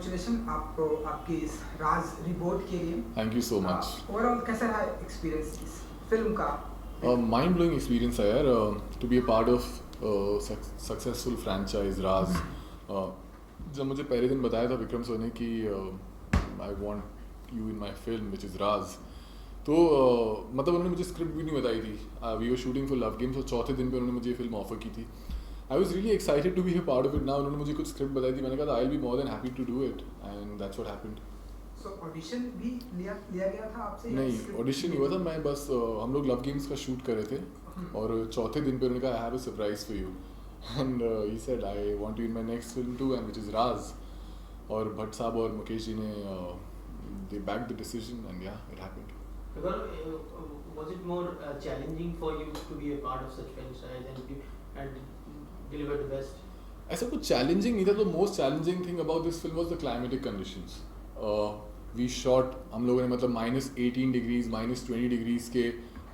Congratulation आपको आपकी इस राज रिपोर्ट के लिए। Thank you so much. Overall कैसा रहा एक्सपीरियंस इस फिल्म का? माइंड ब्लोइंग एक्सपीरियंस है यार, to be a part of successful franchise Raaz. जब मुझे पहले दिन बताया था विक्रम सर ने कि I want you in my film which is Raaz, तो मतलब उन्होंने मुझे स्क्रिप्ट भी नहीं बताई थी। We were shooting for Love Games और चौथे दिन पे उन्होंने मुझे ये फिल्म ऑफर की थी। I was really excited to be a part of it. ना उन्होंने मुझे कुछ स्क्रिप्ट बताई थी, मैंने कहा I will be more than happy to do it, and that's what happened. So audition भी लिया गया था आपसे? नहीं, ऑडिशन नहीं हुआ था। मैं बस हम लोग लव गेम्स का शूट कर रहे थे और चौथे दिन पे उन्होंने कहा I have a surprise for you, and he said I want you in my next film too, and which is Raaz. और भट्ट साहब और मुकेश जी ने they back the decision, and yeah it happened. Was it more challenging for you to be a part of such franchise and deliver the best? ऐसा कुछ challenging नहीं था। तो most challenging thing about this film was the climatic conditions. We shot, हम लोगों ने मतलब -18 degrees -20 degrees के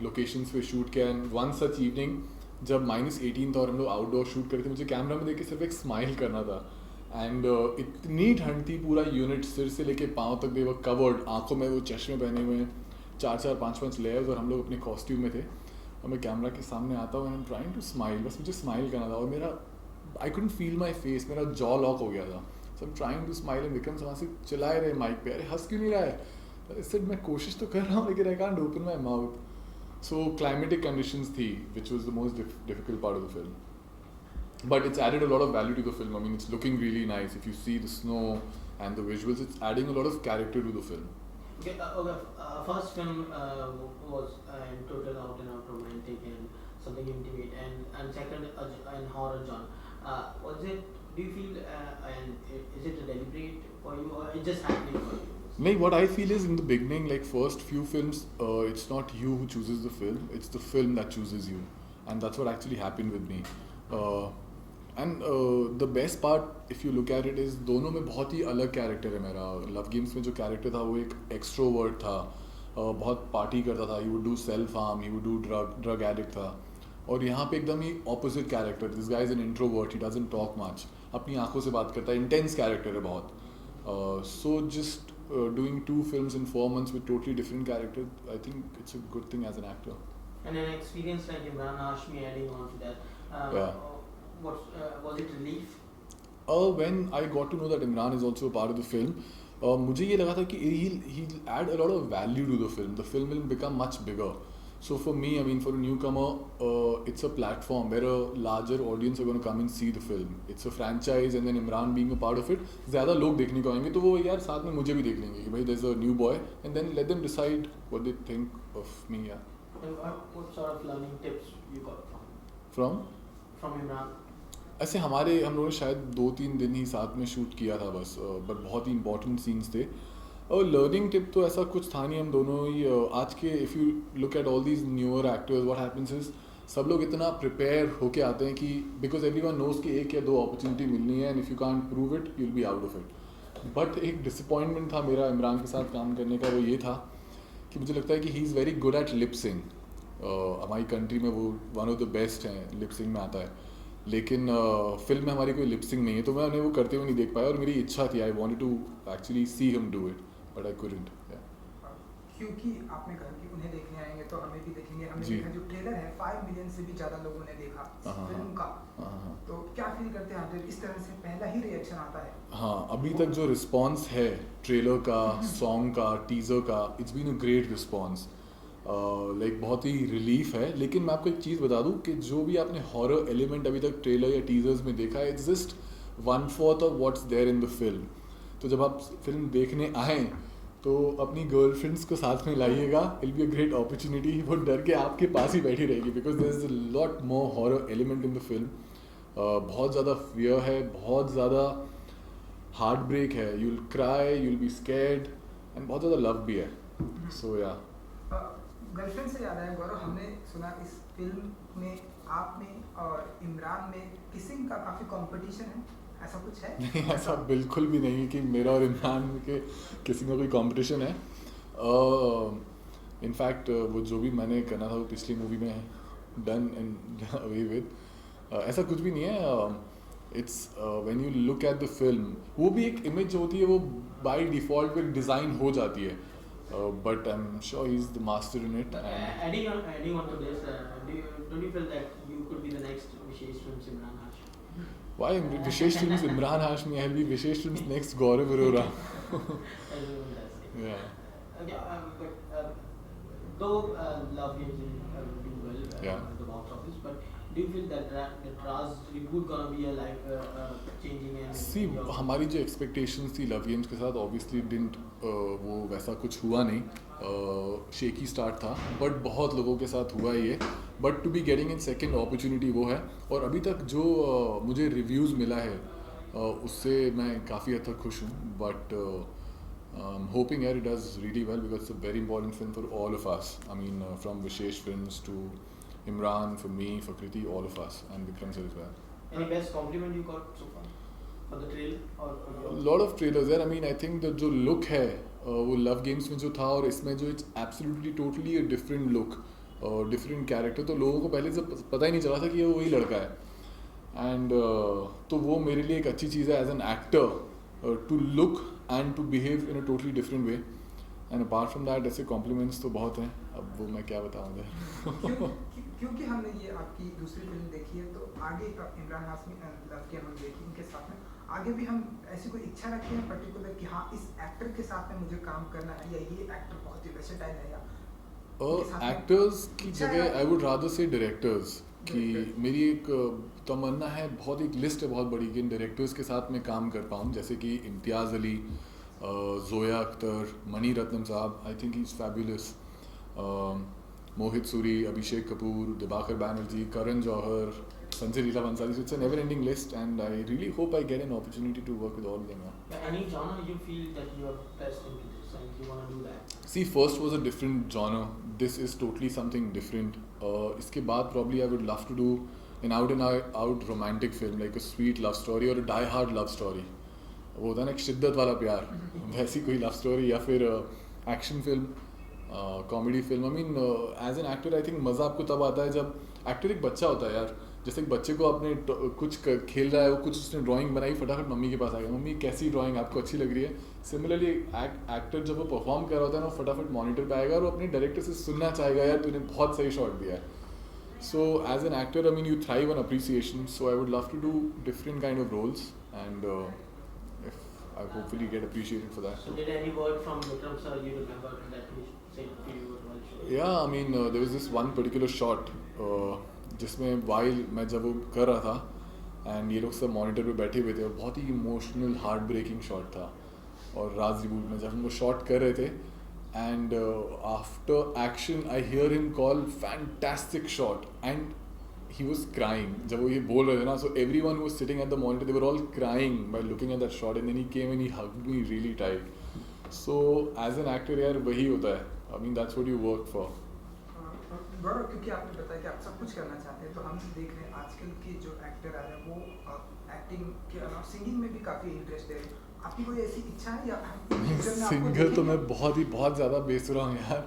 लोकेशंस पे शूट किया, एंड वन सच इवनिंग जब -18 था और हम लोग आउटडोर शूट करते, मुझे कैमरा में देख के सिर्फ एक स्माइल करना था। एंड इतनी ठंड थी, पूरा यूनिट सिर से लेके पाँव तक दे वो कवर्ड, आंखों में वो चश्मे पहने हुए हैं, 4-4 5-5 लेयर्स, और हम लोग अपने कॉस्ट्यूम में थे। और मैं कैमरा के सामने आता हूँ and I am trying to smile, बस मुझे स्माइल करना था और मेरा I couldn't feel my face, मेरा जॉ लॉक हो गया था। So I am trying to smile and Vikram वहाँ से चिल्लाए रहे माइक पे, अरे हंस क्यों नहीं रहा है? इससे मैं कोशिश तो कर रहा हूँ लेकिन I can't open my mouth. So climatic conditions थी which was the most difficult part of the film, but it's added a lot of value to the film. I mean, it's looking really nice. If you see the snow and the visuals, it's adding a lot of character to the film. Okay, first film was in total out and out romantic and something intimate, and second in horror genre. Was it? Do you feel and is it a deliberate for you, or it just happening for you? No, what I feel is in the beginning, like first few films, it's not you who chooses the film; it's the film that chooses you, and that's what actually happened with me. And the best part if you look at it is दोनों में बहुत ही अलग character है मेरा। Love games में जो character था वो एक एक्सट्रोवर्ट था, बहुत पार्टी करता था, he would do self harm, he would do drug addict था। और यहाँ पे एकदम ही opposite character, this guy is an introvert, he doesn't talk much, अपनी आंखों से बात करता है, इंटेंस कैरेक्टर है बहुत। So just doing 2 films in 4 months with totally different characters, I think it's a good thing as an actor. And an experience like Imran Hashmi adding on to that. Yeah. Was it relief? When I got to know that Imran is also a part of the film, मुझे ये लगा था कि he'll add a lot of value to the film. The film will become much bigger. So for me, I mean, for a newcomer, it's a platform where a larger audience are going to come and see the film. It's a franchise, and then Imran being a part of it, ज़्यादा लोग देखने को आएंगे, तो वो यार साथ में मुझे भी देख लेंगे कि भाई there's a new boy, and then let them decide what they think of me. Yeah. And what sort of learning tips you got From Imran? ऐसे हम लोगों ने शायद 2-3 दिन ही साथ में शूट किया था बस, बट बहुत ही इंपॉर्टेंट सीन्स थे। और लर्निंग टिप तो ऐसा कुछ था नहीं, हम दोनों ही आज के if you look at all these newer actors, what happens is सब लोग इतना प्रिपेयर होके आते हैं कि बिकॉज एवरीवन नोज कि 1 या 2 अपॉर्चुनिटी मिलनी है, and if you can't prove it you will be out of it. But एक डिसअपॉइंटमेंट था मेरा इमरान के साथ काम करने का, वो ये था कि मुझे लगता है कि he is very good at lip syncing. हमारी कंट्री में वो वन ऑफ द बेस्ट हैं, लिपसिंग में आता है, लेकिन फिल्म में हमारी कोई लिपसिंग नहीं है, तो मैं उन्हें वो करते हुए नहीं देख पाया। और मेरी इच्छा थी, I wanted to actually see him do it, but I couldn't. क्योंकि आपने कहा कि उन्हें देखने आएंगे तो हमें भी देखेंगे। हमने जी। देखा जो ट्रेलर है 5 मिलियन से भी ज़्यादा लोगों ने देखा इस फिल्म का, तो क्या फील करते हैं आप इस तरह से पहला ही रिएक्शन आता है? हाँ, अभी तक जो रिस्पॉन्स है ट्रेलर का, सॉन्ग का, टीज़र का, it's been a great response. Like बहुत ही रिलीफ है। लेकिन मैं आपको एक चीज़ बता दूं कि जो भी आपने हॉरर एलिमेंट अभी तक ट्रेलर या टीजर्स में देखा है, it's just 1/4 of what's there in the film. तो जब आप फिल्म देखने आएँ तो अपनी गर्लफ्रेंड्स को साथ में लाइएगा, it be a great opportunity. वो डर के आपके पास ही बैठी रहेगी because there is a lot more horror element in the film. बहुत ज़्यादा फियर है, बहुत ज़्यादा हार्ट ब्रेक है, you will cry, you will be scared, and बहुत ज़्यादा लव भी है। सो या गर्लफ्रेंड से याद आया गौरव, हमने सुना इस फिल्म में आप में और इमरान में किसिंग का काफ़ी कंपटीशन है, ऐसा कुछ है? नहीं, ऐसा बिल्कुल भी नहीं है कि मेरा और इमरान के किसी में कोई कंपटीशन है। इनफैक्ट वो जो भी मैंने करना था वो पिछली मूवी में डन एंड अवे विद, ऐसा कुछ भी नहीं है। it's when you look at the film, वो भी एक image होती है, वो by default with design हो जाती है, but I'm sure he's the master in it. And Adding on to this, don't you feel that you could be the next Vishesh Films Imran Hashmi? why Vishesh Films Imran Hashmi? I'll be Vishesh Films next Gaurav Arora. Everyone does it. Yeah. Okay, but though Love Games will do well Yeah. at the box office, but do you feel that Raz reboot gonna be a life changing and सी हमारी जो expectations थी love games के साथ obviously didn't वो वैसा कुछ हुआ नहीं, शेकी स्टार्ट था, बट बहुत लोगों के साथ हुआ ये, but to be getting in second opportunity वो है, और अभी तक जो मुझे रिव्यूज़ मिला है उससे मैं काफ़ी हद तक खुश हूँ, but hoping it does really well because it's a very important film for all of us. I mean, from Vishesh Films to Imran, for me, for Kriti, all of us, and Vikram sir as well. any best compliment you got so far for the trailer or A lot of trailers there. I mean, I think that जो look है वो Love Games में जो था और इसमें जो it's absolutely totally a different look, different character, तो लोगों को पहले से पता ही नहीं चला था कि ये वही लड़का है, and तो वो मेरे लिए एक अच्छी चीज़ है as an actor to look and to behave in a totally different way, and apart from that ऐसे compliments तो बहुत हैं, अब वो मैं क्या बताऊँ उधर. क्योंकि हमने ये आपकी दूसरी फिल्म देखी है, तो आगे इमरान हाशमी लव के हम देखी इनके साथ में, आगे भी हम ऐसी कोई इच्छा रखते हैं पर्टिकुलर कि हाँ इस एक्टर के साथ में मुझे काम करना है, या ये एक्टर बहुत ही वर्सेटाइल है, या एक्टर्स की जगह आई वुड रादर से डायरेक्टर्स कि मेरी एक तमन्ना है, बहुत एक लिस्ट है बहुत बड़ी कि इन डायरेक्टर्स के साथ मैं काम कर पाऊँ, जैसे कि इम्तियाज़ अली, जोया अख्तर, मणि रत्नम साहब, I think he is fabulous, Mohit Suri, Abhishek Kapoor, Dibakar Banerjee, Karan Johar, Sanjay Leela Bhansali. So it's a never-ending list, and I really hope I get an opportunity to work with all of them. any genre you feel that you are best into this and you want to do that? See, first was a different genre. This is totally something different. इसके बाद probably I would love to do an out romantic film, like a sweet love story or a die-hard love story. वो होता है ना एक शिद्दत वाला प्यार, वैसी कोई love story, या फिर action film, comedy film. I mean as an actor I think मज़ा आपको तब आता है जब एक्टर एक बच्चा होता है यार, जैसे एक बच्चे को आपने कुछ खेल रहा है, वो कुछ उसने ड्राइंग बनाई, फटाफट मम्मी के पास आ गया, मम्मी कैसी ड्राइंग आपको अच्छी लग रही है. सिमिलरली एक्टर जब वो परफॉर्म कर रहा होता है ना, फटाफट मॉनिटर पे आएगा और वो अपने डायरेक्टर से सुनना चाहेगा, यार तूने बहुत सही शॉट दिया है. So as an actor I mean you thrive on appreciation, so I would love to do different kind of roles, and I hopefully get appreciated for that. So did any word from Vikram sir you remember that he said to you while shooting? Yeah, I mean there was this one particular shot जिसमें while मैं जब वो कर रहा था and ये लोग सब मॉनिटर पे बैठे हुए थे, और बहुत ही इमोशनल हार्ट ब्रेकिंग शॉट था, और राज रिबूट में जब हम वो शॉट कर रहे थे and after action I hear him call fantastic shot, and he was crying जब वो ये बोल रहे थे ना, so everyone who was sitting at the monitor, they were all crying by looking at that shot, and then he came and he hugged me really tight. So as an actor यार वही होता है, I mean that's what you work for. गौरव, क्योंकि आपने बताया कि आप सब कुछ करना चाहते हैं, तो हम देख रहे हैं आजकल के जो एक्टर आ रहे हैं वो एक्टिंग के अलावा सिंगिंग में भी काफ़ी इंटरेस्टेड है. आपकी कोई ऐसी इच्छा है या सिंगर तो मैं बहुत ज़्यादा बेसुरा हूँ यार.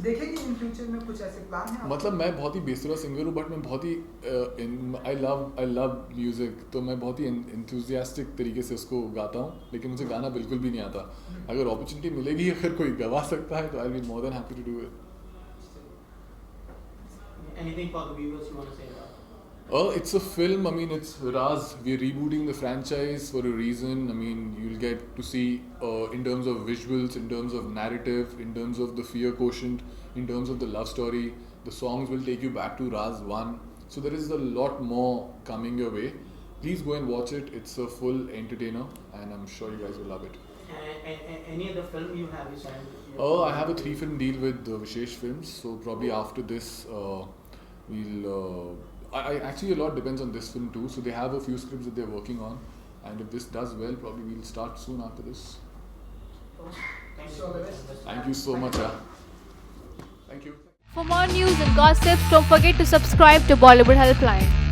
देखेंगे इन फ्यूचर में कुछ ऐसे प्लान है? मतलब मैं बहुत ही बेसुरा सिंगर हूँ, बट मैं बहुत ही आई लव म्यूज़िक, तो मैं बहुत ही एंथुजियास्टिक तरीके से उसको गाता हूँ, लेकिन मुझे गाना बिल्कुल भी नहीं आता. अगर अपॉर्चुनिटी मिलेगी, अगर कोई गवा सकता है, तो I will be more than happy to do it. Anything for the viewers you want to say about? It's a film. I mean, it's Raz. We're rebooting the franchise for a reason. I mean, you'll get to see in terms of visuals, in terms of narrative, in terms of the fear quotient, in terms of the love story. The songs will take you back to Raz 1. So there is a lot more coming your way. Please go and watch it. It's a full entertainer, and I'm sure you guys will love it. Any other film you have signed? I have a 3-film deal with Vishesh Films. So probably after this, we'll... I actually a lot depends on this film too. So they have a few scripts that they're working on, and if this does well, probably we'll start soon after this. Thank you so much. Thank you. For more news and gossip, don't forget to subscribe to Bollywood Helpline.